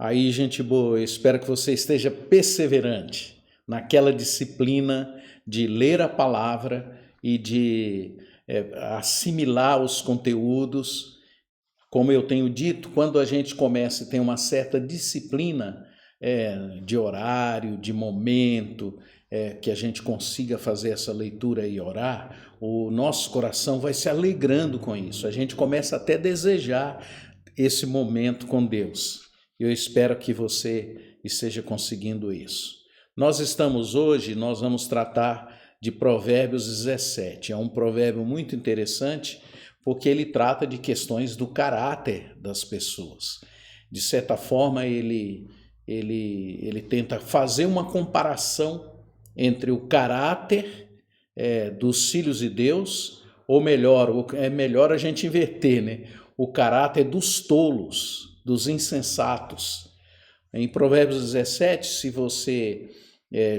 Aí, gente boa, eu espero que você esteja perseverante naquela disciplina de ler a palavra e de assimilar os conteúdos. Como eu tenho dito, quando a gente começa e tem uma certa disciplina de horário, de momento, que a gente consiga fazer essa leitura e orar, o nosso coração vai se alegrando com isso. A gente começa até a desejar esse momento com Deus. Eu espero que você esteja conseguindo isso. Nós vamos tratar de Provérbios 17. É um provérbio muito interessante porque ele trata de questões do caráter das pessoas. De certa forma, ele tenta fazer uma comparação entre o caráter dos filhos de Deus, ou melhor, é melhor a gente inverter, né? O caráter dos tolos, dos insensatos. Em Provérbios 17, se você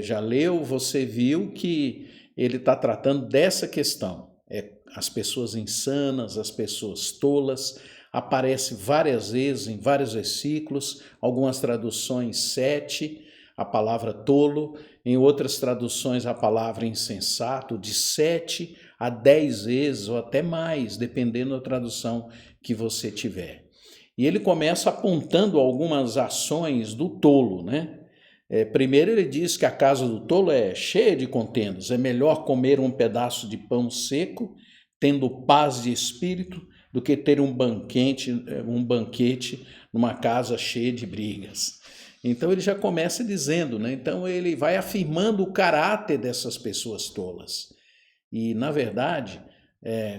já leu, você viu que ele está tratando dessa questão. As pessoas insanas, as pessoas tolas, aparece várias vezes em vários versículos, algumas traduções 7, a palavra tolo, em outras traduções a palavra insensato, de 7 a 10 vezes ou até mais, dependendo da tradução que você tiver. E ele começa apontando algumas ações do tolo, né? Primeiro ele diz que a casa do tolo é cheia de contendas, é melhor comer um pedaço de pão seco, tendo paz de espírito, do que ter um banquete numa casa cheia de brigas. Então ele já começa dizendo, né? Então ele vai afirmando o caráter dessas pessoas tolas. E, na verdade,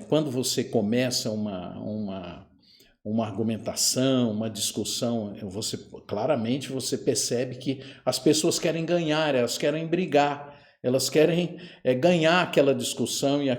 quando você começa uma argumentação, uma discussão, claramente você percebe que as pessoas querem ganhar, elas querem brigar, elas querem ganhar aquela discussão e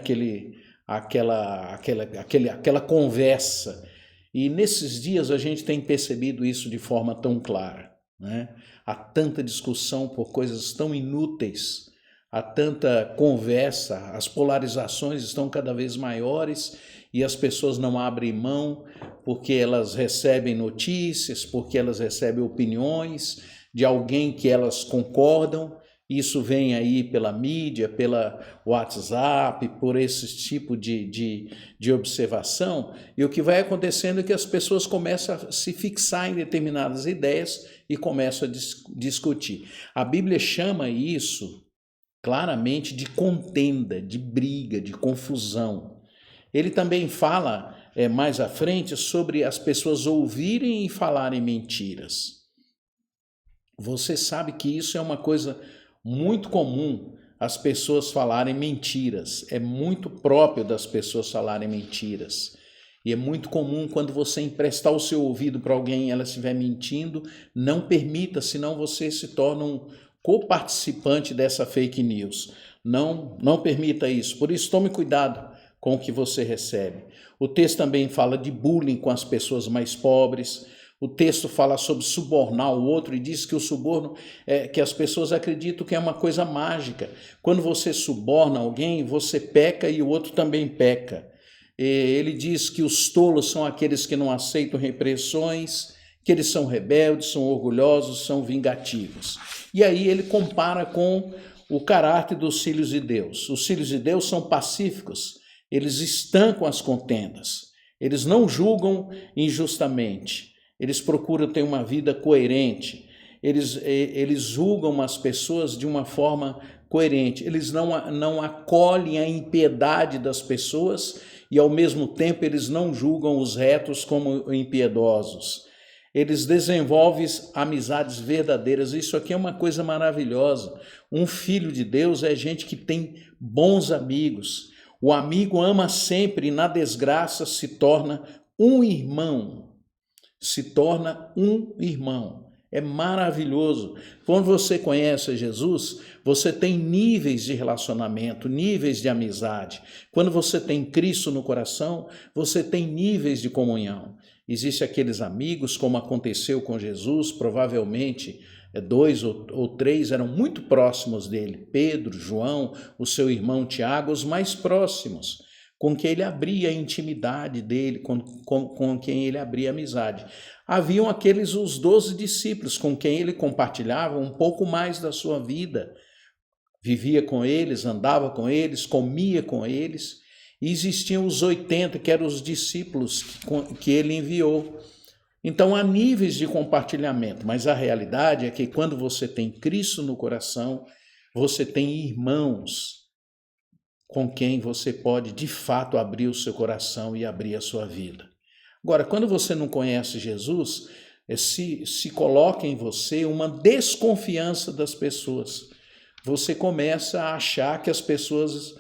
aquela conversa. E nesses dias a gente tem percebido isso de forma tão clara, né? Há tanta discussão por coisas tão inúteis, há tanta conversa, as polarizações estão cada vez maiores e as pessoas não abrem mão porque elas recebem notícias, porque elas recebem opiniões de alguém que elas concordam. Isso vem aí pela mídia, pela WhatsApp, por esse tipo de observação. E o que vai acontecendo é que as pessoas começam a se fixar em determinadas ideias e começam a discutir. A Bíblia chama isso claramente de contenda, de briga, de confusão. Ele também fala mais à frente sobre as pessoas ouvirem e falarem mentiras. Você sabe que isso é uma coisa muito comum, as pessoas falarem mentiras. É muito próprio das pessoas falarem mentiras. E é muito comum quando você emprestar o seu ouvido para alguém e ela estiver mentindo, não permita, senão você se torna um coparticipante dessa fake news. Não permita isso. Por isso, tome cuidado com o que você recebe. O texto também fala de bullying com as pessoas mais pobres. O texto fala sobre subornar o outro e diz que o suborno que as pessoas acreditam que é uma coisa mágica. Quando você suborna alguém, você peca e o outro também peca. Ele diz que os tolos são aqueles que não aceitam repressões, que eles são rebeldes, são orgulhosos, são vingativos. E aí ele compara com o caráter dos filhos de Deus. Os filhos de Deus são pacíficos, eles estancam as contendas, eles não julgam injustamente, eles procuram ter uma vida coerente, eles julgam as pessoas de uma forma coerente, eles não acolhem a impiedade das pessoas e, ao mesmo tempo, eles não julgam os retos como impiedosos. Eles desenvolvem amizades verdadeiras. Isso aqui é uma coisa maravilhosa. Um filho de Deus é gente que tem bons amigos. O amigo ama sempre e na desgraça se torna um irmão. É maravilhoso. Quando você conhece Jesus, você tem níveis de relacionamento, níveis de amizade. Quando você tem Cristo no coração, você tem níveis de comunhão. Existem aqueles amigos, como aconteceu com Jesus, provavelmente 2 ou 3 eram muito próximos dele. Pedro, João, o seu irmão Tiago, os mais próximos. com quem ele abria a intimidade dele, com quem ele abria amizade. Haviam aqueles, os 12 discípulos, com quem ele compartilhava um pouco mais da sua vida. Vivia com eles, andava com eles, comia com eles. E existiam os 80, que eram os discípulos que ele enviou. Então há níveis de compartilhamento, mas a realidade é que quando você tem Cristo no coração, você tem irmãos com quem você pode, de fato, abrir o seu coração e abrir a sua vida. Agora, quando você não conhece Jesus, se coloca em você uma desconfiança das pessoas. Você começa a achar que as pessoas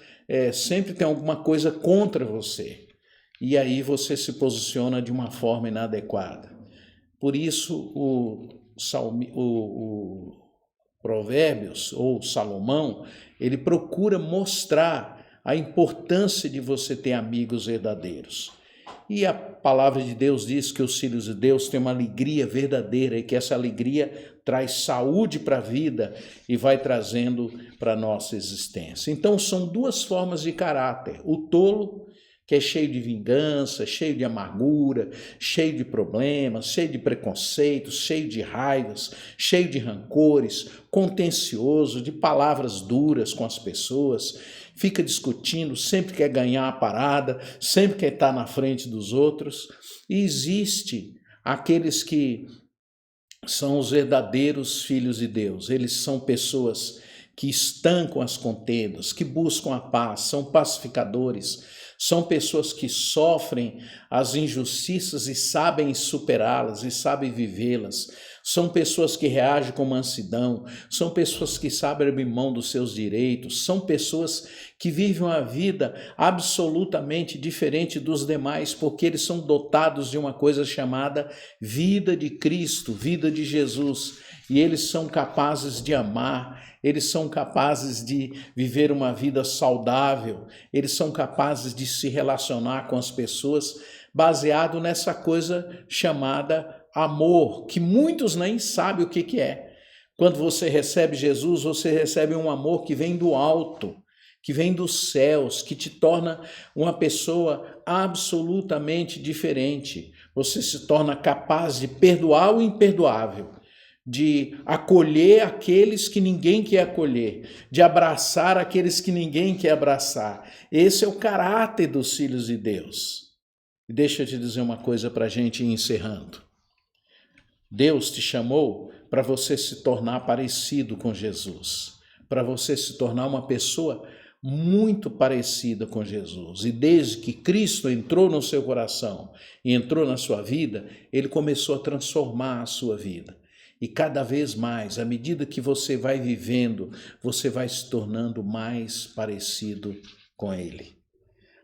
sempre têm alguma coisa contra você. E aí você se posiciona de uma forma inadequada. Por isso, o Provérbios, ou Salomão, ele procura mostrar a importância de você ter amigos verdadeiros. E a palavra de Deus diz que os filhos de Deus têm uma alegria verdadeira e que essa alegria traz saúde para a vida e vai trazendo para a nossa existência. Então são duas formas de caráter. O tolo, que é cheio de vingança, cheio de amargura, cheio de problemas, cheio de preconceitos, cheio de raivas, cheio de rancores, contencioso, de palavras duras com as pessoas, fica discutindo, sempre quer ganhar a parada, sempre quer estar na frente dos outros. E existe aqueles que são os verdadeiros filhos de Deus. Eles são pessoas que estancam as contendas, que buscam a paz, são pacificadores, são pessoas que sofrem as injustiças e sabem superá-las e sabem vivê-las. São pessoas que reagem com mansidão, são pessoas que sabem abrir mão dos seus direitos, são pessoas que vivem uma vida absolutamente diferente dos demais, porque eles são dotados de uma coisa chamada vida de Cristo, vida de Jesus. E eles são capazes de amar, eles são capazes de viver uma vida saudável, eles são capazes de se relacionar com as pessoas baseado nessa coisa chamada amor, que muitos nem sabem o que é. Quando você recebe Jesus, você recebe um amor que vem do alto, que vem dos céus, que te torna uma pessoa absolutamente diferente. Você se torna capaz de perdoar o imperdoável, de acolher aqueles que ninguém quer acolher, de abraçar aqueles que ninguém quer abraçar. Esse é o caráter dos filhos de Deus. E deixa eu te dizer uma coisa para a gente ir encerrando. Deus te chamou para você se tornar parecido com Jesus, para você se tornar uma pessoa muito parecida com Jesus. E desde que Cristo entrou no seu coração e entrou na sua vida, ele começou a transformar a sua vida. E cada vez mais, à medida que você vai vivendo, você vai se tornando mais parecido com ele.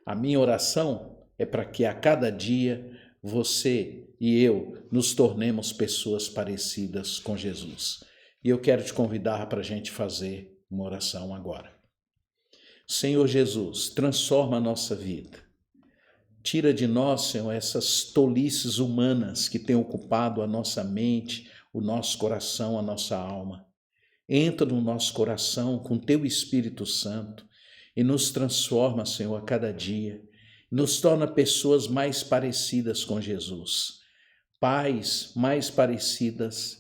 A minha oração é para que a cada dia você e eu nos tornemos pessoas parecidas com Jesus. E eu quero te convidar para a gente fazer uma oração agora. Senhor Jesus, transforma a nossa vida. Tira de nós, Senhor, essas tolices humanas que têm ocupado a nossa mente, o nosso coração, a nossa alma. Entra no nosso coração com teu Espírito Santo e nos transforma, Senhor, a cada dia. Nos torna pessoas mais parecidas com Jesus. Pais mais parecidos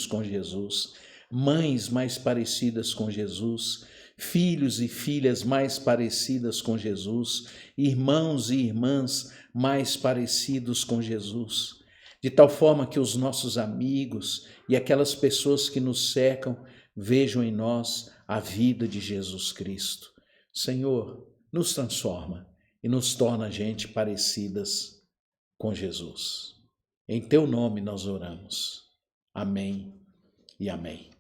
com Jesus. Mães mais parecidas com Jesus. Filhos e filhas mais parecidas com Jesus. Irmãos e irmãs mais parecidos com Jesus. De tal forma que os nossos amigos e aquelas pessoas que nos cercam vejam em nós a vida de Jesus Cristo. Senhor, nos transforma e nos torna a gente parecidas com Jesus. Em teu nome nós oramos. Amém e amém.